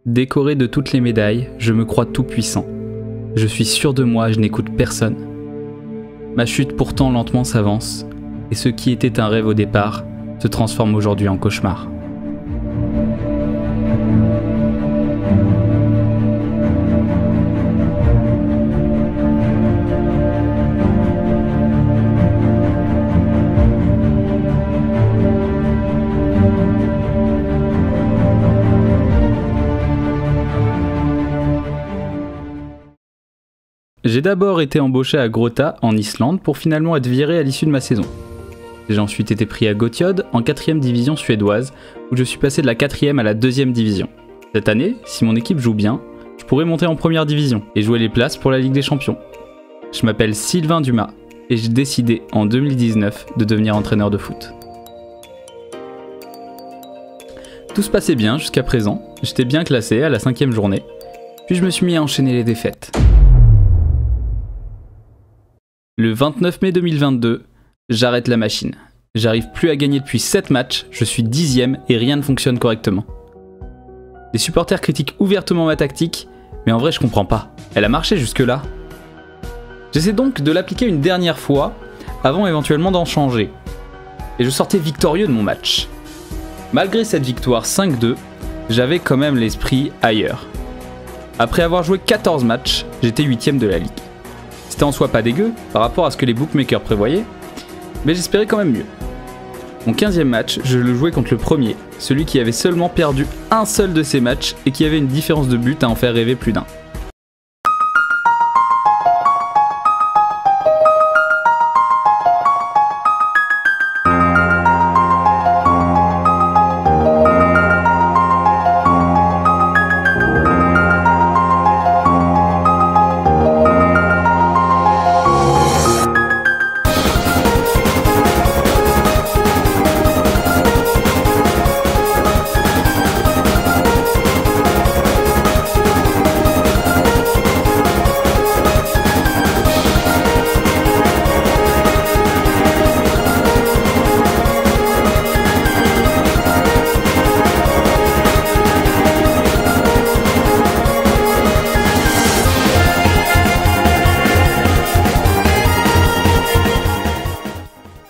Décoré de toutes les médailles, je me crois tout puissant. Je suis sûr de moi, je n'écoute personne. Ma chute pourtant lentement s'avance, et ce qui était un rêve au départ se transforme aujourd'hui en cauchemar. J'ai d'abord été embauché à Grota, en Islande, pour finalement être viré à l'issue de ma saison. J'ai ensuite été pris à Gottjod, en 4ème division suédoise, où je suis passé de la 4ème à la 2ème division. Cette année, si mon équipe joue bien, je pourrais monter en 1ère division et jouer les places pour la Ligue des Champions. Je m'appelle Sylvain Dumas, et j'ai décidé en 2019 de devenir entraîneur de foot. Tout se passait bien jusqu'à présent, j'étais bien classé à la 5ème journée, puis je me suis mis à enchaîner les défaites. Le 29 mai 2022, j'arrête la machine. J'arrive plus à gagner depuis 7 matchs, je suis 10ème et rien ne fonctionne correctement. Les supporters critiquent ouvertement ma tactique, mais en vrai je comprends pas. Elle a marché jusque-là. J'essaie donc de l'appliquer une dernière fois, avant éventuellement d'en changer. Et je sortais victorieux de mon match. Malgré cette victoire 5-2, j'avais quand même l'esprit ailleurs. Après avoir joué 14 matchs, j'étais 8ème de la ligue. C'était en soi pas dégueu par rapport à ce que les bookmakers prévoyaient, mais j'espérais quand même mieux. Mon 15e match, je le jouais contre le premier, celui qui avait seulement perdu un seul de ses matchs et qui avait une différence de but à en faire rêver plus d'un.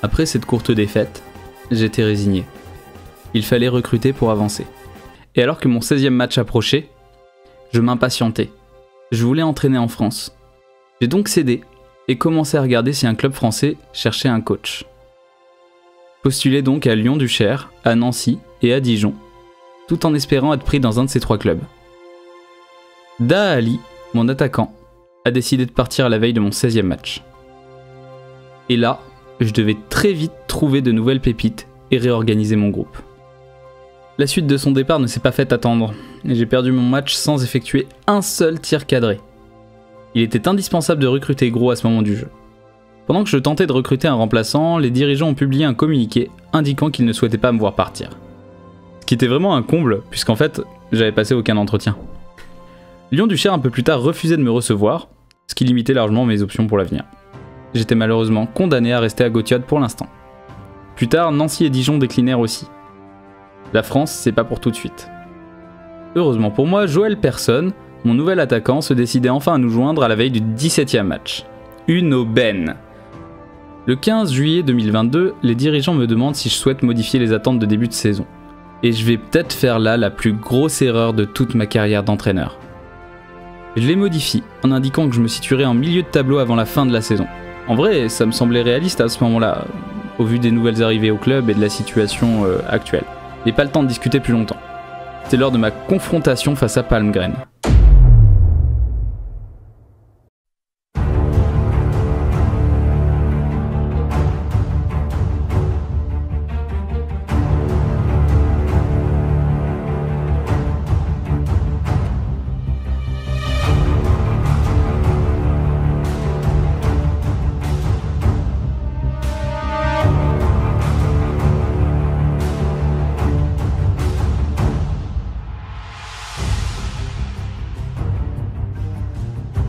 Après cette courte défaite, j'étais résigné. Il fallait recruter pour avancer. Et alors que mon 16e match approchait, je m'impatientais. Je voulais entraîner en France. J'ai donc cédé et commencé à regarder si un club français cherchait un coach. Postulé donc à Lyon-Duchère, à Nancy et à Dijon, tout en espérant être pris dans un de ces 3 clubs. Daha Ali, mon attaquant, a décidé de partir à la veille de mon 16e match. Et là, je devais très vite trouver de nouvelles pépites et réorganiser mon groupe. La suite de son départ ne s'est pas faite attendre, et j'ai perdu mon match sans effectuer un seul tir cadré. Il était indispensable de recruter gros à ce moment du jeu. Pendant que je tentais de recruter un remplaçant, les dirigeants ont publié un communiqué indiquant qu'ils ne souhaitaient pas me voir partir. Ce qui était vraiment un comble, puisqu'en fait, j'avais passé aucun entretien. Lyon-Duchère un peu plus tard refusait de me recevoir, ce qui limitait largement mes options pour l'avenir. J'étais malheureusement condamné à rester à Gottjod pour l'instant. Plus tard, Nancy et Dijon déclinèrent aussi. La France, c'est pas pour tout de suite. Heureusement pour moi, Joël Persson, mon nouvel attaquant, se décidait enfin à nous joindre à la veille du 17e match. Une aubaine. Le 15 juillet 2022, les dirigeants me demandent si je souhaite modifier les attentes de début de saison. Et je vais peut-être faire là la plus grosse erreur de toute ma carrière d'entraîneur. Je les modifie en indiquant que je me situerai en milieu de tableau avant la fin de la saison. En vrai, ça me semblait réaliste à ce moment-là, au vu des nouvelles arrivées au club et de la situation actuelle. Mais pas le temps de discuter plus longtemps. C'était lors de ma confrontation face à Palmgren.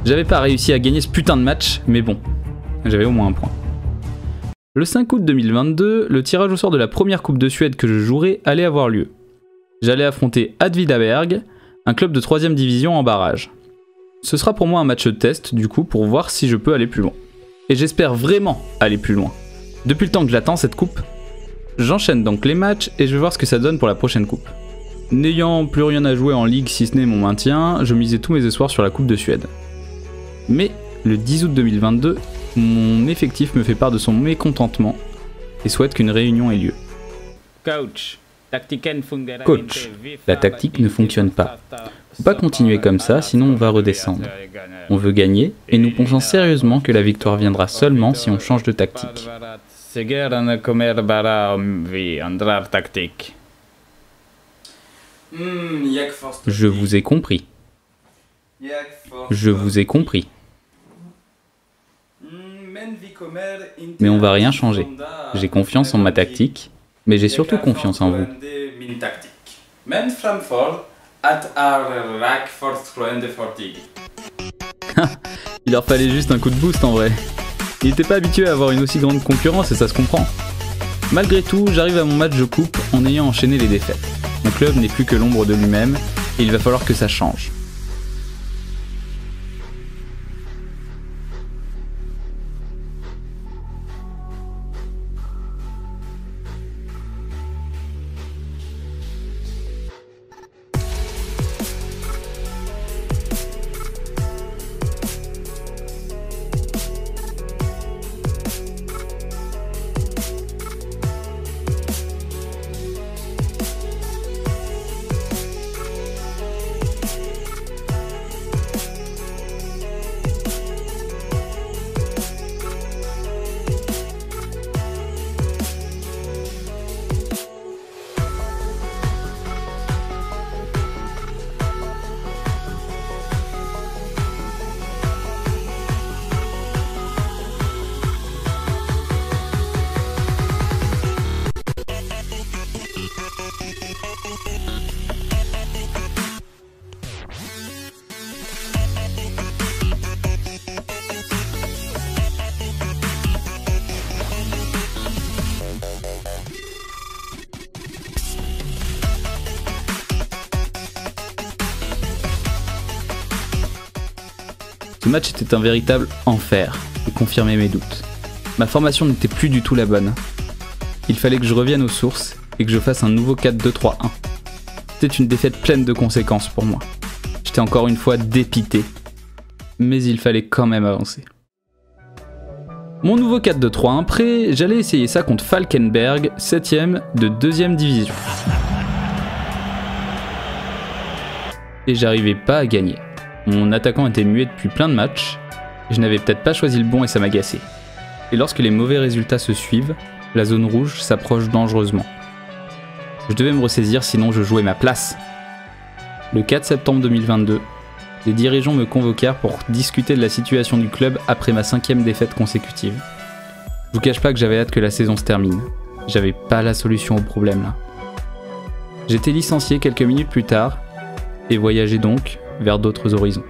J'avais pas réussi à gagner ce putain de match, mais bon, j'avais au moins un point. Le 5 août 2022, le tirage au sort de la première Coupe de Suède que je jouerais allait avoir lieu. J'allais affronter Åtvidaberg, Un club de 3ème division en barrage. Ce sera pour moi un match de test du coup pour voir si je peux aller plus loin. Et j'espère vraiment aller plus loin. Depuis le temps que j'attends cette coupe, j'enchaîne donc les matchs et je vais voir ce que ça donne pour la prochaine coupe. N'ayant plus rien à jouer en ligue si ce n'est mon maintien, je misais tous mes espoirs sur la coupe de Suède. Mais le 10 août 2022, mon effectif me fait part de son mécontentement et souhaite qu'une réunion ait lieu. Coach, la tactique ne fonctionne pas. Faut pas continuer comme ça, sinon on va redescendre. On veut gagner et nous pensons sérieusement que la victoire viendra seulement si on change de tactique. Je vous ai compris. Je vous ai compris. Mais on va rien changer. J'ai confiance en ma tactique, mais j'ai surtout confiance en vous. Il leur fallait juste un coup de boost en vrai. Il n'était pas habitué à avoir une aussi grande concurrence et ça se comprend. Malgré tout, j'arrive à mon match de coupe en ayant enchaîné les défaites. Mon club n'est plus que l'ombre de lui-même et il va falloir que ça change. Ce match était un véritable enfer et confirmait mes doutes. Ma formation n'était plus du tout la bonne. Il fallait que je revienne aux sources et que je fasse un nouveau 4-2-3-1. C'était une défaite pleine de conséquences pour moi. J'étais encore une fois dépité. Mais il fallait quand même avancer. Mon nouveau 4-2-3-1 prêt, j'allais essayer ça contre Falkenberg, 7ème de 2ème division. Et j'arrivais pas à gagner. Mon attaquant était muet depuis plein de matchs, et je n'avais peut-être pas choisi le bon et ça m'agaçait. Et lorsque les mauvais résultats se suivent, la zone rouge s'approche dangereusement. Je devais me ressaisir sinon je jouais ma place. Le 4 septembre 2022, les dirigeants me convoquèrent pour discuter de la situation du club après ma 5ème défaite consécutive. Je vous cache pas que j'avais hâte que la saison se termine. J'avais pas la solution au problème là. J'étais licencié quelques minutes plus tard, et voyageais donc vers d'autres horizons.